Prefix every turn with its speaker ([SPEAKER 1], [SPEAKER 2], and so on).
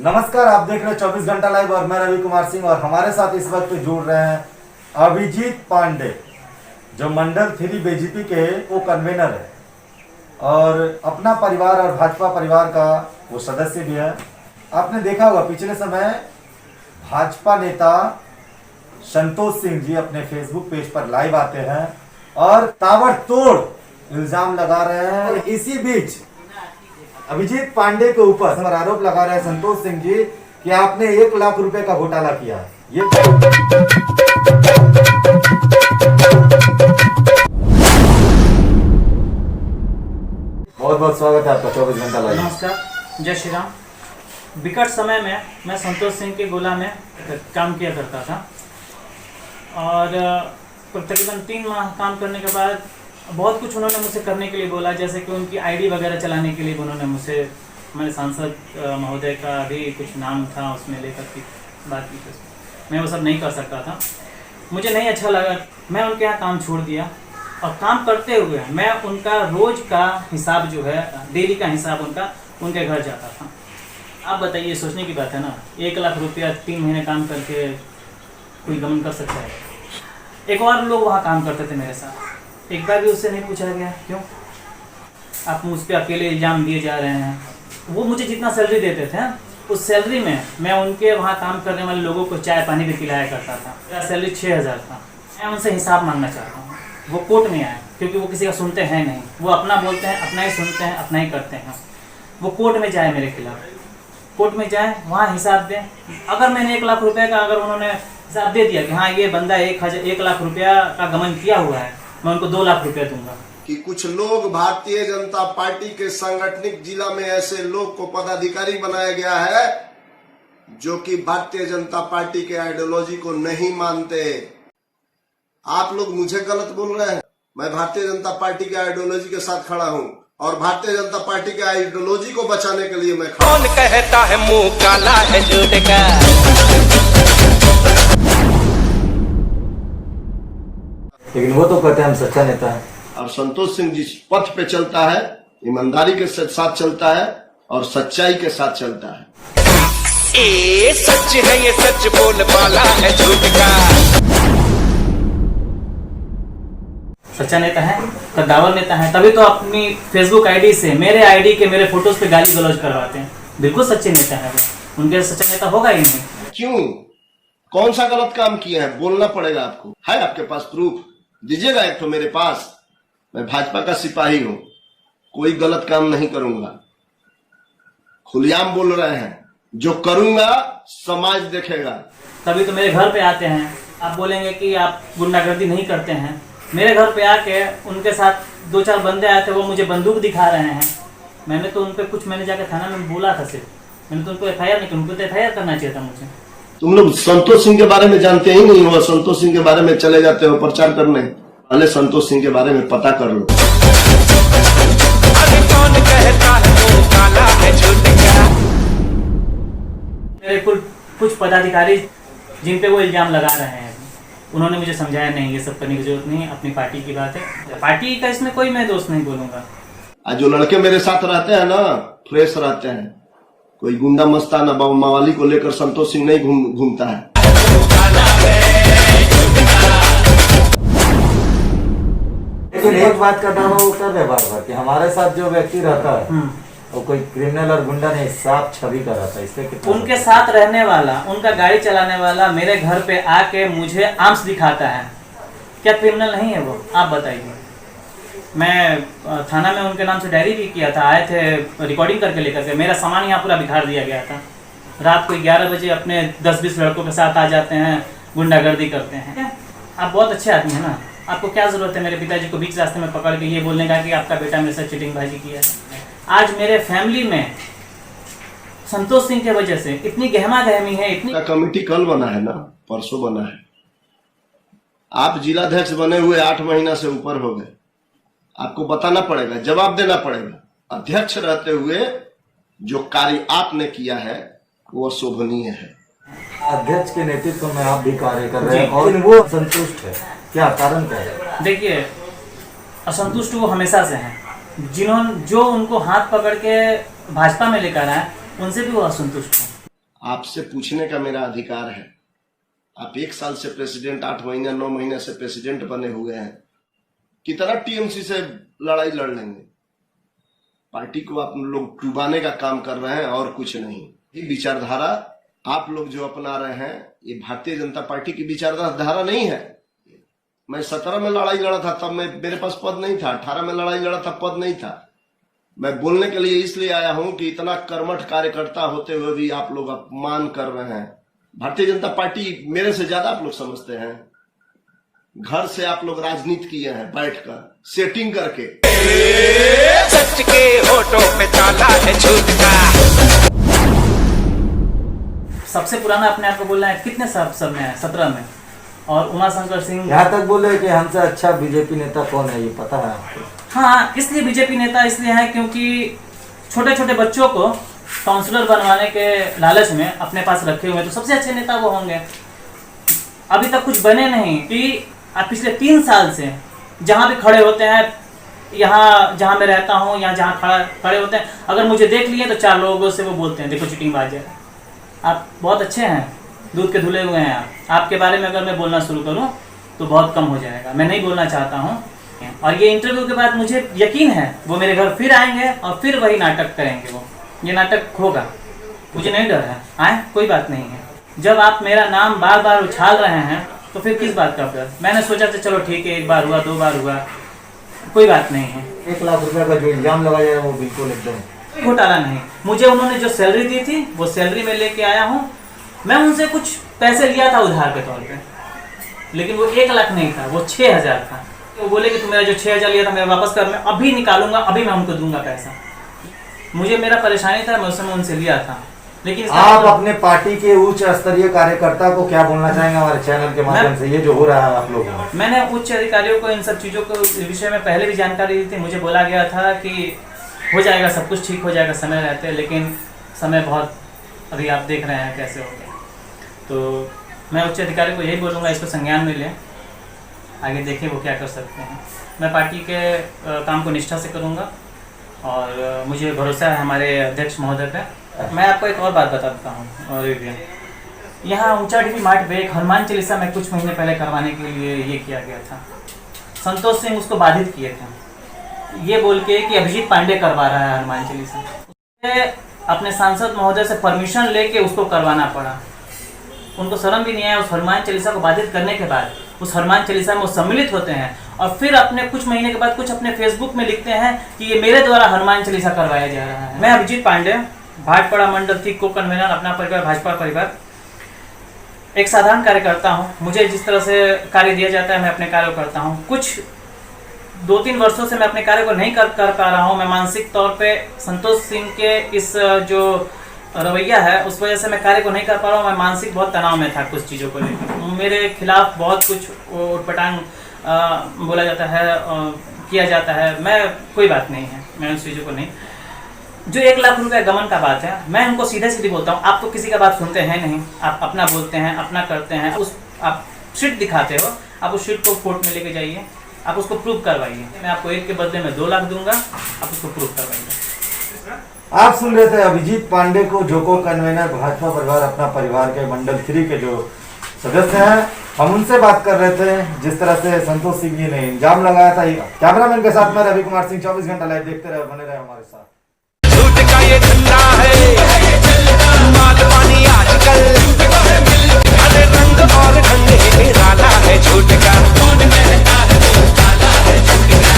[SPEAKER 1] नमस्कार, आप देख रहे हैं 24 घंटा लाइव और मैं रवि कुमार सिंह। और हमारे साथ इस वक्त जुड़ रहे हैं अभिजीत पांडे, जो मंडल 3 बीजेपी के वो कन्वेनर है और अपना परिवार और भाजपा परिवार का वो सदस्य भी है। आपने देखा होगा पिछले समय भाजपा नेता संतोष सिंह जी अपने फेसबुक पेज पर लाइव आते हैं और ताबड़तोड़ इल्जाम लगा रहे हैं। इसी बीच अभिजीत पांडे के ऊपर आरोप लगा रहे हैं संतोष सिंह जी कि आपने 1 लाख रुपए का घोटाला किया है। ये बहुत बहुत स्वागत है आपका 24 घंटा लाइव।
[SPEAKER 2] नमस्कार, जय श्री राम। विकट समय में मैं संतोष सिंह के गोला में काम किया करता था और तकरीबन 3 माह काम करने के बाद बहुत कुछ उन्होंने मुझसे करने के लिए बोला, जैसे कि उनकी आईडी वगैरह चलाने के लिए उन्होंने मुझसे, हमारे सांसद महोदय का भी कुछ नाम था उसमें लेकर की बात की थी। मैं वो सब नहीं कर सकता था, मुझे नहीं अच्छा लगा। मैं उनके यहाँ काम छोड़ दिया और काम करते हुए मैं उनका रोज़ का हिसाब जो है, डेली का हिसाब उनके घर जाता था। आप बताइए, सोचने की बात है ना, 1 लाख रुपया 3 महीने काम करके कोई गमन कर सकता है? एक और लोग वहाँ काम करते थे मेरे साथ, एक बार भी उससे नहीं पूछा गया क्यों आप मुझ पर अकेले इल्ज़ाम दिए जा रहे हैं। वो मुझे जितना सैलरी देते थे उस सैलरी में मैं उनके वहाँ काम करने वाले लोगों को चाय पानी भी पिलाया करता था। मेरा सैलरी 6000 था। मैं उनसे हिसाब मांगना चाहता हूँ। वो कोर्ट में आए क्योंकि वो किसी का सुनते हैं नहीं, वो अपना बोलते हैं, अपना ही सुनते हैं, अपना ही करते हैं। वो कोर्ट में जाए, मेरे खिलाफ कोर्ट में जाए, वहाँ हिसाब दें। अगर मैंने 1 लाख रुपये का अगर उन्होंने हिसाब दे दिया कि हाँ ये बंदा 1 लाख रुपया का गमन किया हुआ है, मैं उनको 2 लाख रुपया दूंगा।
[SPEAKER 3] कि कुछ लोग भारतीय जनता पार्टी के सांगठनिक जिला में ऐसे लोग को पदाधिकारी बनाया गया है जो कि भारतीय जनता पार्टी के आइडियोलॉजी को नहीं मानते। आप लोग मुझे गलत बोल रहे हैं। मैं भारतीय जनता पार्टी के आइडियोलॉजी के साथ खड़ा हूं और भारतीय जनता पार्टी के आइडियोलॉजी को बचाने के लिए मैं खड़ा हूं।
[SPEAKER 4] कौन कहता है मुंह काला है झूठ का?
[SPEAKER 1] लेकिन वो तो कहते हैं हम सच्चा नेता है।
[SPEAKER 3] और संतोष सिंह जिस पथ पे चलता है, ईमानदारी के साथ चलता है और सच्चाई के साथ चलता है।
[SPEAKER 4] ये सच है, ये सच बोल वाला है झूठ का।
[SPEAKER 2] सच्चा नेता है, कद्दावर नेता है, तभी तो अपनी फेसबुक आईडी से मेरे आईडी के मेरे फोटोज पे गाली गलौज करवाते हैं। बिल्कुल सच्चे नेता है वो, उनके सच्चा नेता होगा ही नहीं।
[SPEAKER 3] क्यों? कौन सा गलत काम किया है? बोलना पड़ेगा आपको। है आपके पास प्रूफ? दीजिएगा एक तो मेरे पास। मैं भाजपा का सिपाही हूं, कोई गलत काम नहीं करूंगा। खुलेआम बोल रहे हैं, जो करूंगा समाज देखेगा।
[SPEAKER 2] तभी तो मेरे घर पे आते हैं। आप बोलेंगे कि आप गुंडागर्दी नहीं करते हैं। मेरे घर पे आके उनके साथ 2-4 बंदे आए थे, वो मुझे बंदूक दिखा रहे हैं। मैंने तो उन पर कुछ, मैंने जाकर थाना में बोला था, सिर्फ मैंने तो उनको FIR नहीं, उनको तो FIR करना चाहिए था मुझे। तुम
[SPEAKER 3] लोग संतोष सिंह के बारे में जानते ही नहीं हो, संतोष सिंह के बारे में चले जाते हो प्रचार करने। पहले संतोष सिंह के बारे में पता कर लो।
[SPEAKER 4] अरे कौन कहता है मुंह काला है झूठ का?
[SPEAKER 2] मेरे कुछ पदाधिकारी जिन पे वो इल्जाम लगा रहे हैं, उन्होंने मुझे समझाया नहीं, ये सब करने की जरूरत नहीं, अपनी पार्टी की बात है, पार्टी का इसमें कोई मैं दोस्त नहीं बोलूंगा।
[SPEAKER 3] आज जो लड़के मेरे साथ रहते हैं ना, फ्रेश रहते हैं। कोई गुंडा मस्ताना मावाली को लेकर संतोष सिंह नहीं घूमता है।
[SPEAKER 1] लेकिन एक बात का दावा वो कर रहे बार कि हमारे साथ जो व्यक्ति रहता है वो कोई क्रिमिनल और गुंडा नहीं, साफ छवि का रहता है। इससे कितना
[SPEAKER 2] उनके साथ रहने वाला, उनका गाड़ी चलाने वाला मेरे घर पे आके मुझे आर्म्स दिखाता है, क्या क्रिमिनल नहीं है वो? आप बताइए। मैं थाना में उनके नाम से डायरी भी किया था, आए थे रिकॉर्डिंग करके लेकर के। मेरा सामान यहाँ पूरा बिखार दिया गया था। रात को 11 बजे अपने 10-20 लड़कों के साथ आ जाते हैं, गुंडागर्दी करते हैं। आप बहुत अच्छे आदमी हैं ना, आपको क्या जरूरत है मेरे पिताजी को बीच रास्ते में पकड़ के ये बोलने का कि आपका बेटा मेरे साथ चीटिंग बाजी किया है? आज मेरे फैमिली में संतोष सिंह की वजह से इतनी गहमा गहमी है, इतनी।
[SPEAKER 3] कमेटी कल बना है ना, परसों बना है। आप जिलाध्यक्ष बने हुए 8 महीना से ऊपर हो गए। आपको बताना पड़ेगा, जवाब देना पड़ेगा। अध्यक्ष रहते हुए जो कार्य आपने किया है वो अशोभनीय है।
[SPEAKER 1] अध्यक्ष के नेतृत्व में आप भी कार्य कर रहे हैं और वो संतुष्ट है, क्या कारण क्या है?
[SPEAKER 2] देखिए, असंतुष्ट वो हमेशा से हैं। जो उनको हाथ पकड़ के भाजपा में लेकर आए, उनसे भी वो असंतुष्ट हैं।
[SPEAKER 3] आपसे पूछने का मेरा अधिकार है। आप 1 साल से प्रेसिडेंट, 8 महीने 9 महीने से प्रेसिडेंट बने हुए हैं, कितना टीएमसी से लड़ाई लड़ लेंगे? पार्टी को आप लोग डुबाने का काम कर रहे हैं और कुछ नहीं। ये विचारधारा आप लोग जो अपना रहे हैं, ये भारतीय जनता पार्टी की विचारधारा नहीं है। मैं 17 में लड़ाई लड़ा था, तब मेरे पास पद नहीं था। 18 में लड़ाई लड़ा था, पद नहीं था। मैं बोलने के लिए इसलिए आया हूं कि इतना कर्मठ कार्यकर्ता होते हुए भी आप लोग अपमान कर रहे हैं। भारतीय जनता पार्टी मेरे से ज्यादा आप लोग समझते हैं। घर से आप लोग राजनीति किए हैं, बैठकर सेटिंग करके।
[SPEAKER 4] सच के होठों पे ताला है झूठ का।
[SPEAKER 2] सबसे पुराना अपने आप को बोलना है कितने सब में है? 17 में। और उमाशंकर सिंह
[SPEAKER 1] यहाँ तक बोले कि हमसे अच्छा बीजेपी नेता कौन है, ये पता है आपको?
[SPEAKER 2] हाँ, इसलिए बीजेपी नेता इसलिए है क्योंकि छोटे छोटे बच्चों को काउंसलर बनवाने के लालच में अपने पास रखे हुए, तो सबसे अच्छे नेता वो होंगे। अभी तक कुछ बने नहीं कि पिछले 3 साल से जहाँ भी खड़े होते हैं, यहाँ जहाँ मैं रहता हूँ, यहाँ जहाँ खड़े होते हैं, अगर मुझे देख लिए तो 4 लोगों से वो बोलते हैं देखो चिटिंगबाज है। आप बहुत अच्छे हैं, दूध के धुले हुए हैं। आपके बारे में अगर मैं बोलना शुरू करूं तो बहुत कम हो जाएगा। मैं नहीं बोलना चाहता हूं। और ये इंटरव्यू के बाद मुझे यकीन है वो मेरे घर फिर आएंगे और फिर वही नाटक करेंगे। वो ये नाटक होगा, मुझे नहीं डर है। आए, कोई बात नहीं है। जब आप मेरा नाम बार बार उछाल रहे हैं तो फिर किस बात का डर? मैंने सोचा था चलो ठीक है, 1 बार हुआ, 2 बार हुआ, कोई बात नहीं है।
[SPEAKER 1] 1 लाख रुपए का जो इल्जाम लगाया है वो बिल्कुल एकदम
[SPEAKER 2] कोई घोटाला नहीं। मुझे उन्होंने जो सैलरी दी थी वो सैलरी में लेके आया हूँ। मैं उनसे कुछ पैसे लिया था उधार के तौर पे, लेकिन वो 1 लाख नहीं था, वो 6,000 था। वो बोले कि तुम मेरा जो 6,000 लिया था मेरा वापस कर, मैं अभी निकालूंगा, अभी मैं उनको दूंगा पैसा। मुझे मेरा परेशानी था, मैं उस समय उनसे लिया था। लेकिन
[SPEAKER 1] आप अपने पार्टी के उच्च स्तरीय कार्यकर्ता को क्या बोलना चाहेंगे हमारे चैनल के माध्यम से, ये जो हो रहा है आप लोगों में?
[SPEAKER 2] मैंने उच्च अधिकारियों को इन सब चीज़ों को विषय में पहले भी जानकारी दी थी। मुझे बोला गया था कि हो जाएगा, सब कुछ ठीक हो जाएगा समय रहते, लेकिन समय बहुत अभी आप देख रहे हैं कैसे हो गया। तो मैं उच्च अधिकारी को यही बोलूँगा, इसको संज्ञान में लें, आगे देखें वो क्या कर सकते हैं। मैं पार्टी के काम को निष्ठा से करूँगा और मुझे भरोसा है हमारे अध्यक्ष महोदय पे। मैं आपको एक और बात बता देता हूँ। और यहाँ ऊंचा टीवी मार्ट पे एक हनुमान चालीसा में कुछ महीने पहले करवाने के लिए ये किया गया था। संतोष सिंह उसको बाधित किए थे, ये बोल के कि अभिजीत पांडे करवा रहा है हनुमान चालीसा। अपने सांसद महोदय से परमिशन लेके उसको करवाना पड़ा। उनको शर्म भी नहीं आया। उस हनुमान चालीसा को बाधित करने के बाद उस हनुमान चालीसा में वो सम्मिलित होते हैं और फिर अपने कुछ महीने के बाद कुछ अपने फेसबुक में लिखते हैं कि ये मेरे द्वारा हनुमान चालीसा करवाया जा रहा है। मैं अभिजीत पांडे, भाटपाड़ा मंडल थी को कन्वीनर, अपना परिवार भाजपा परिवार, एक साधारण कार्यकर्ता हूँ। मुझे जिस तरह से कार्य दिया जाता है मैं अपने कार्य करता हूँ। कुछ 2-3 वर्षों से मैं अपने कार्य को नहीं कर पा रहा हूँ। मैं मानसिक तौर पे संतोष सिंह के इस जो रवैया है उस वजह से मैं कार्य को नहीं कर पा रहा हूँ। मैं मानसिक बहुत तनाव में था कुछ चीज़ों को लेकर। मेरे खिलाफ बहुत कुछ उटपटांग बोला जाता है, किया जाता है। मैं कोई बात नहीं है, मैं उस चीज़ों को नहीं। जो 1 लाख रुपये गमन का बात है, मैं उनको सीधे सीधे बोलता हूँ, आप तो किसी का बात सुनते हैं नहीं, आप अपना बोलते हैं, अपना करते हैं। आप शीट दिखाते हो, आप उस शीट को कोर्ट में लेके जाइए, आप उसको प्रूव करवाइए। मैं आपको 1 के बदले में 2 लाख दूंगा, आप उसको प्रूव करवाइए।
[SPEAKER 1] आप सुन रहे थे अभिजीत पांडे को, जो को कन्वीनर भाजपा परिवार अपना परिवार के मंडल 3 के जो सदस्य हैं। हम उनसे बात कर रहे थे जिस तरह से संतोष सिंह जी ने इल्जाम लगाया था। कैमरामैन के साथ मैं रवि कुमार सिंह, 24 घंटा लाइव देखते रहे, बने रहे हमारे साथ।